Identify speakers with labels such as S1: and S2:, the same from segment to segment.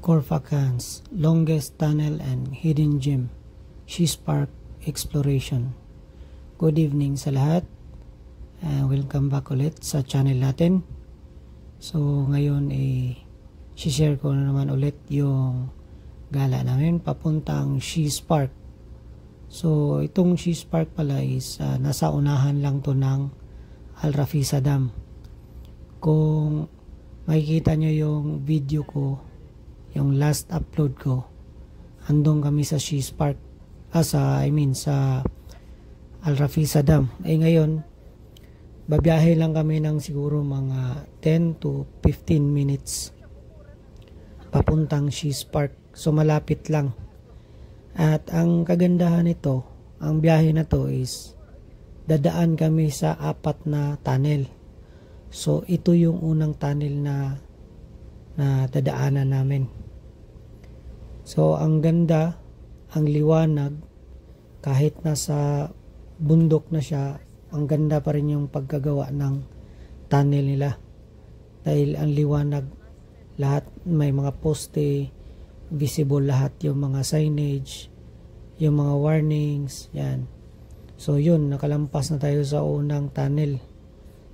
S1: Corfacans, longest tunnel and hidden gem, Shees Park exploration. Good evening sa lahat. Welcome back ulit sa channel natin. So ngayon share ko na naman ulit yung gala namin papuntang Shees Park. So itong Shees Park pala is nasa unahan lang to ng Al Rafisa Dam. Kung makikita nyo yung video ko, yung last upload ko, andong kami sa Shees Park, sa Al Rafisa Dam. Ngayon babiyahe lang kami ng siguro mga 10 to 15 minutes papuntang Shees Park. So malapit lang. At ang kagandahan nito, ang biyahe na to is dadaan kami sa 4 na tunnel. So ito yung unang tunnel na dadaanan namin. So ang ganda, ang liwanag, kahit nasa bundok na siya, ang ganda pa rin yung pagkagawa ng tunnel nila. Dahil ang liwanag, lahat may mga poste, visible lahat yung mga signage, yung mga warnings, yan. So yun, nakalampas na tayo sa unang tunnel.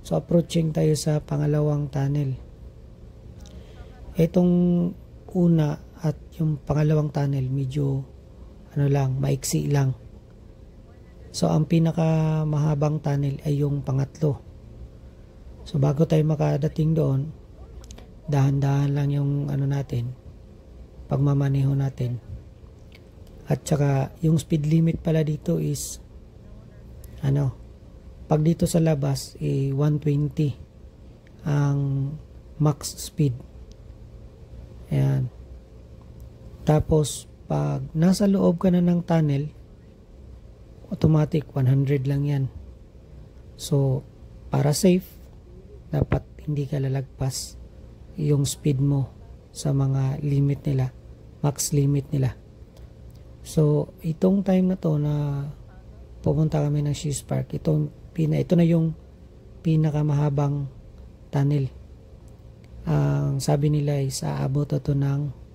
S1: So approaching tayo sa pangalawang tunnel. Itong una at yung pangalawang tunnel medyo maiksi lang. So ang pinakamahabang tunnel ay yung pangatlo. So bago tayo makadating doon, dahan-dahan lang yung pagmamaneho natin. At saka yung speed limit pala dito is pag dito sa labas 120 ang max speed. Ayan. Tapos pag nasa loob ka na ng tunnel, automatic 100 lang yan. So para safe, dapat hindi ka lalagpas yung speed mo sa mga limit nila, max limit nila. So itong time na to na pupunta kami ng Shees Park, ito na yung pinakamahabang tunnel. Ang sabi nila is aabot ito ng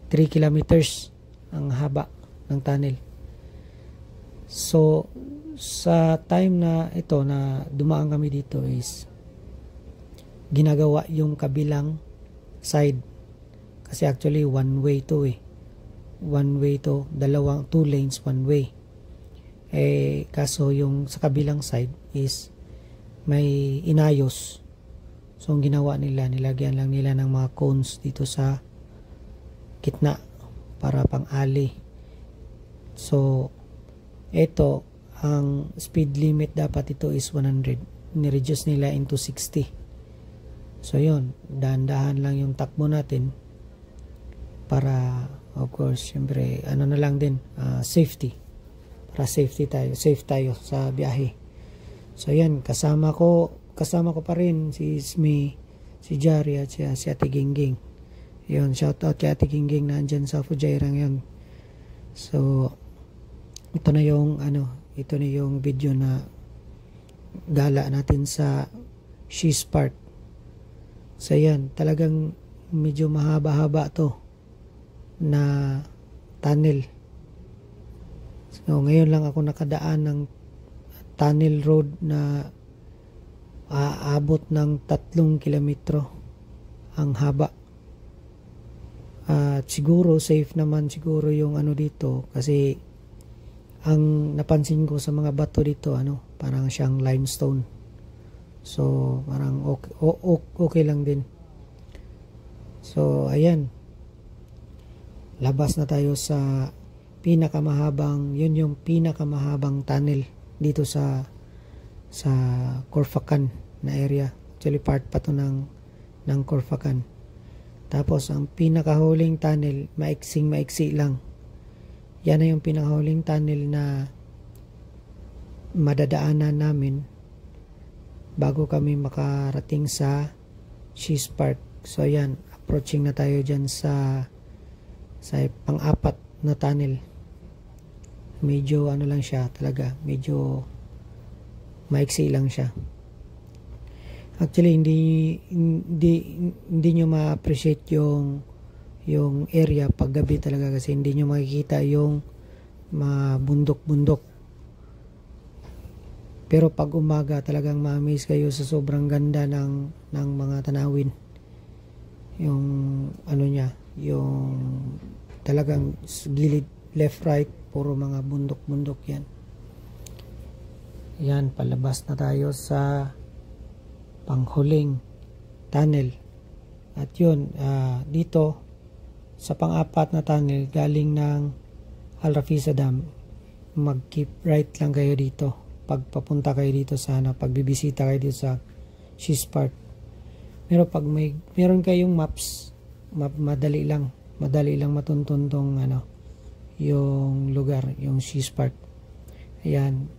S1: 3 kilometers ang haba ng tunnel. So sa time na ito na dumaan kami dito is ginagawa yung kabilang side, kasi actually one way to two lanes, one way. Kaso yung sa kabilang side is may inayos. So ang ginawa nila, nilagyan lang nila ng mga cones dito sa gitna para pang ali. So ito, ang speed limit dapat ito is 100, ni-reduce nila into 60. So yun, dahan-dahan lang yung takbo natin para, of course, syempre na lang din, safety, para safe tayo sa biyahe. So yan, kasama ko pa rin si Sme, si Jari at si Ate Gingging. Yun, shout out kay Ate Gingging na andyan sa Fujairah ngayon. So ito na yung video na gala natin sa Shees Park. So yan, talagang medyo mahaba-haba to na tunnel. So ngayon lang ako nakadaan ng tunnel road na aabot ng 3 kilometro ang haba. At siguro safe naman siguro yung dito, kasi ang napansin ko sa mga bato dito, parang siyang limestone. So parang okay lang din. So ayan, labas na tayo sa yung pinakamahabang tunnel dito sa Corfacan na area. Actually part pa to ng Corfacan. Tapos ang pinakahuling tunnel, maiksi lang. Yan na yung pinakahuling tunnel na madadaanan namin bago kami makarating sa Shees Park. So ayan, approaching na tayo dyan sa pang-apat na tunnel. Medyo lang siya talaga, medyo maiksi lang siya. Actually hindi nyo ma-appreciate yung yung area paggabi talaga, kasi hindi nyo makikita yung mabundok-bundok. Pero pag umaga talagang ma-amaze kayo sa sobrang ganda ng mga tanawin. Yung ano niya, yung talagang gilid, left right, puro mga bundok-bundok yan. Yan, palabas na tayo sa panghuling tunnel. At yun, dito sa pang-apat na tunnel galing ng Al Rafisa Dam, mag-keep right lang kayo dito pag papunta kayo dito sa pagbibisita kayo dito sa She's Park. Pero pag meron kayong maps, madali lang matuntun tong yung lugar, yung She's Park. Ayan,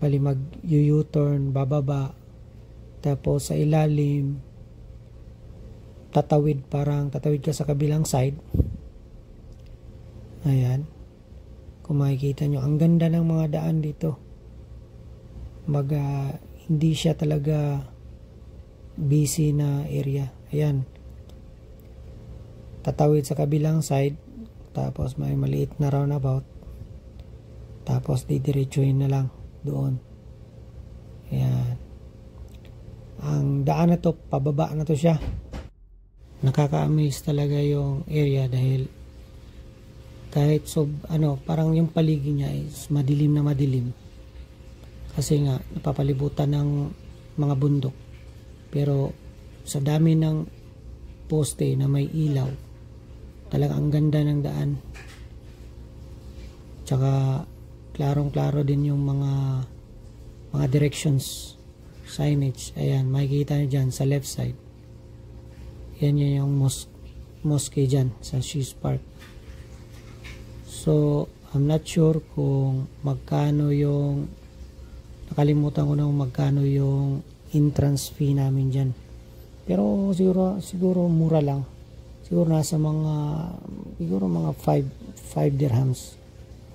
S1: bali mag U-turn, bababa, tapos sa ilalim tatawid ka sa kabilang side. Ayan, kung makikita nyo, ang ganda ng mga daan dito. Hindi siya talaga busy na area. Ayan, tatawid sa kabilang side, tapos may maliit na roundabout, tapos didiretsuhin na lang doon. Ayan, ang daan na to, pababa na to siya. Nakaka-amaze talaga yung area dahil kahit parang yung paligid niya is madilim na madilim. Kasi nga, napapalibutan ng mga bundok. Pero, sa dami ng poste na may ilaw, talagang ang ganda ng daan. Tsaka, klarong-klaro din yung mga directions, signage. Ayan, makikita nyo dyan sa left side. Yan yung mosque dyan sa She's Park. So, I'm not sure kung magkano yung nakalimutan ko na magkano yung entrance fee namin dyan. Pero siguro mura lang. Siguro nasa mga 5 dirhams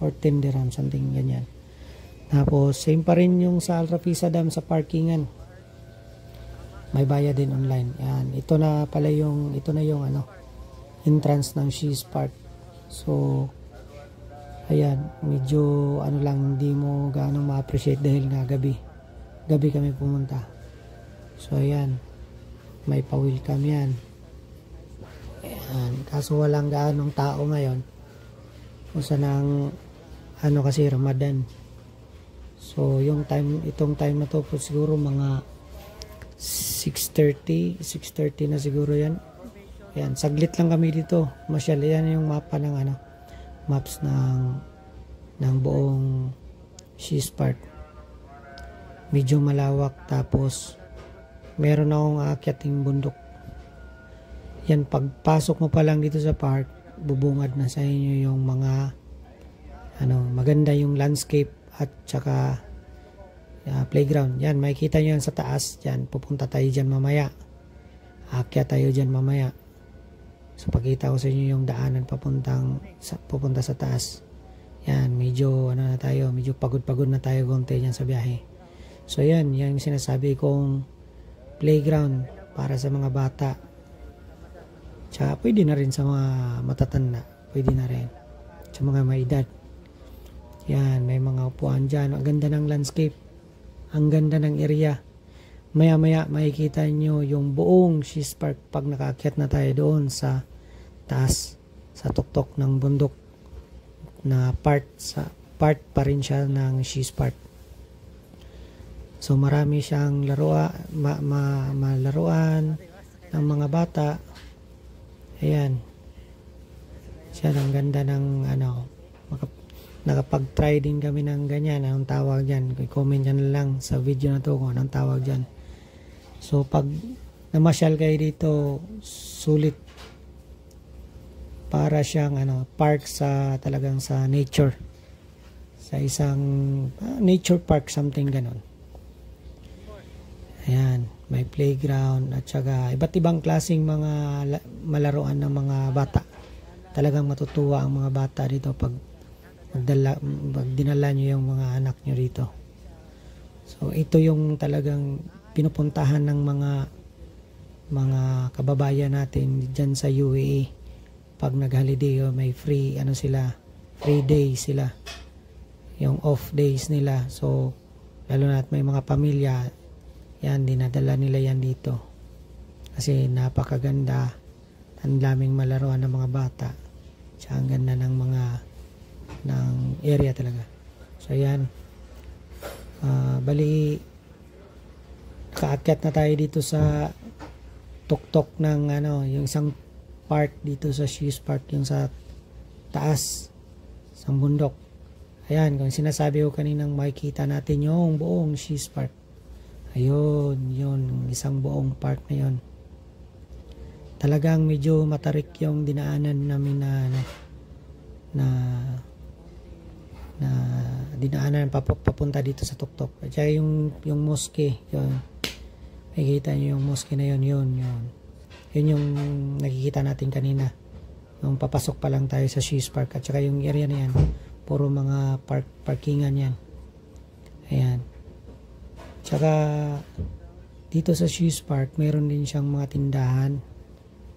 S1: or 10 dirhams, something ganyan. Tapos same pa rin yung sa Al Rafisa Dam sa parkingan. May bayad din online. Yan, ito na yung entrance ng She's Park. So ayan, medyo hindi mo gaano ma-appreciate dahil nga gabi kami pumunta. So ayan, may pa-welcome yan. Ayan, kaso walang gaanong tao ngayon kasi kasi Ramadan. So yung itong time na to po siguro mga 6:30 na siguro yan. Ayan, saglit lang kami dito. Masyal, yan yung mapa ng maps ng buong She's Park. Medyo malawak, tapos meron akong aakyating bundok. Yan, pagpasok mo pa lang dito sa park, bubungad na sa inyo yung mga maganda yung landscape at saka playground. Yan, makikita nyo yan sa taas. Yan, pupunta tayo dyan mamaya. Aakyat tayo dyan mamaya. So, pakita ko sa inyo yung daanan pupunta sa taas. Yan, medyo medyo pagod na tayo konti yan sa biyahe. So, yan yung sinasabi kong playground para sa mga bata. Tsaka, pwede na rin sa mga matatanda. Pwede na rin. Sa mga may edad. Yan, may mga upuan dyan. Ang ganda ng landscape. Ang ganda ng area. Maya-maya, makikita nyo yung buong She's Park pag nakaakyat na tayo doon sa taas, sa tuktok ng bundok na part pa rin siya ng She's Park. So marami siyang malaruan ng mga bata. Ayan. Siya, ang ganda ng nakapag-try din kami ng ganyan. Anong tawag dyan? Comment nyo na lang sa video na to kung anong tawag dyan. So pag namasyal kayo dito, sulit. Para siyang park talagang sa nature. Sa isang nature park, something ganon. Ayan, may playground at saka iba't ibang klaseng mga malaruan ng mga bata. Talagang matutuwa ang mga bata dito pag dinala nyo yung mga anak nyo rito. So ito yung talagang pinupuntahan ng mga kababayan natin dyan sa UAE pag nag-holiday may free ano sila, free day sila, yung off days nila. So lalo na at may mga pamilya, yan dinadala nila yan dito kasi napakaganda, ang daming malaruan ng mga bata, tsaka ang ganda ng mga ng area talaga. So yan, bali kaakyat na tayo dito sa tuktok ng ano, yung isang part dito sa She's Park, yung sa taas sa bundok. Ayan, kung sinasabi ko kaninang makikita natin yung buong She's Park. Ayun, yun, isang buong park na yun. Talagang medyo matarik yung dinaanan namin na dinaanan papunta dito sa tuktok. At saka yung mosque, yun. Makikita nyo yung mosque na yun, yun yung nakikita natin kanina. Yung papasok pa lang tayo sa She's Park. At saka yung area na yan, puro mga parkingan yan. Ayan. Tsaka dito sa She's Park, mayroon din siyang mga tindahan,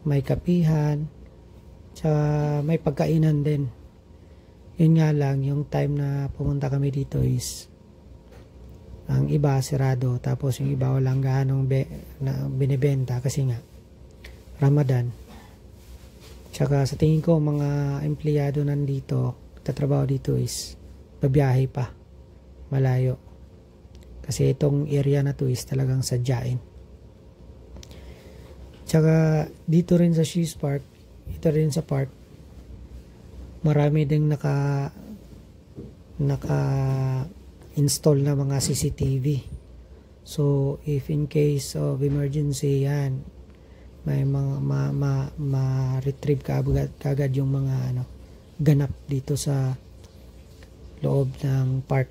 S1: may kapihan, tsaka may pagkainan din. Yun nga lang, yung time na pumunta kami dito is ang iba sirado, tapos yung iba walang gaanong binibenta kasi nga Ramadan. Tsaka sa tingin ko mga empleyado nandito, tatrabaho dito is babiyahe pa malayo. Kasi itong area na to is talagang sadyain. Tsaka dito rin sa She's Park, ito rin sa park, marami ding naka install na mga CCTV. So if in case of emergency yan, may mga ma-retrieve kaagad yung mga ganap dito sa loob ng park.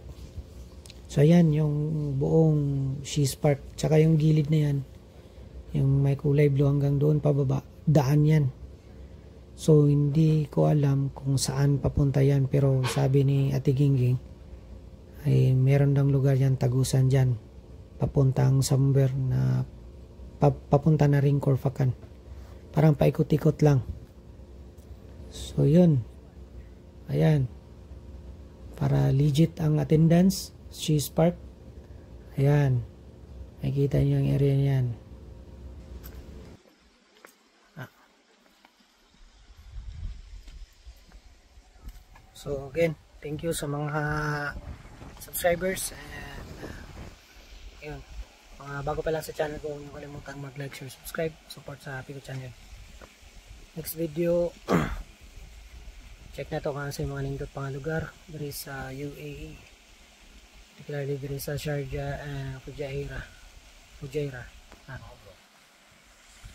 S1: So ayan yung buong She's Park, tsaka yung gilid na yan, yung may kulay blue hanggang doon pababa, daan yan. So hindi ko alam kung saan papunta yan, pero sabi ni Ate Gingging ay meron daw lugar yan, tagusan dyan, papuntang somewhere na papunta na rin Corfacan, parang paikot-ikot lang. So yun, ayan, para legit ang attendance She's Park. Ayan, makikita nyo yung area niyan. So again, thank you sa mga subscribers, and yun, mga bago pa lang sa channel ko, huwag niyo kalimutang mag-like, share, subscribe, support sa Pico channel. Next video check na to kung sa mga nindot pang lugar diri sa UAE, particularly diri sa Sharjah and Fujairah.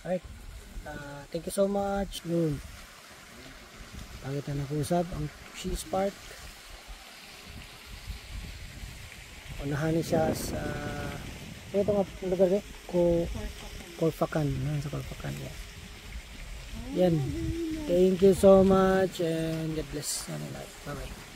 S1: Alright, thank you so much. Yun, bakit na nakusap ang She's Park, unahan siya sa ito nga lugar eh, Corfacan, sa Corfacan. Yan, thank you so much and God bless. Bye bye.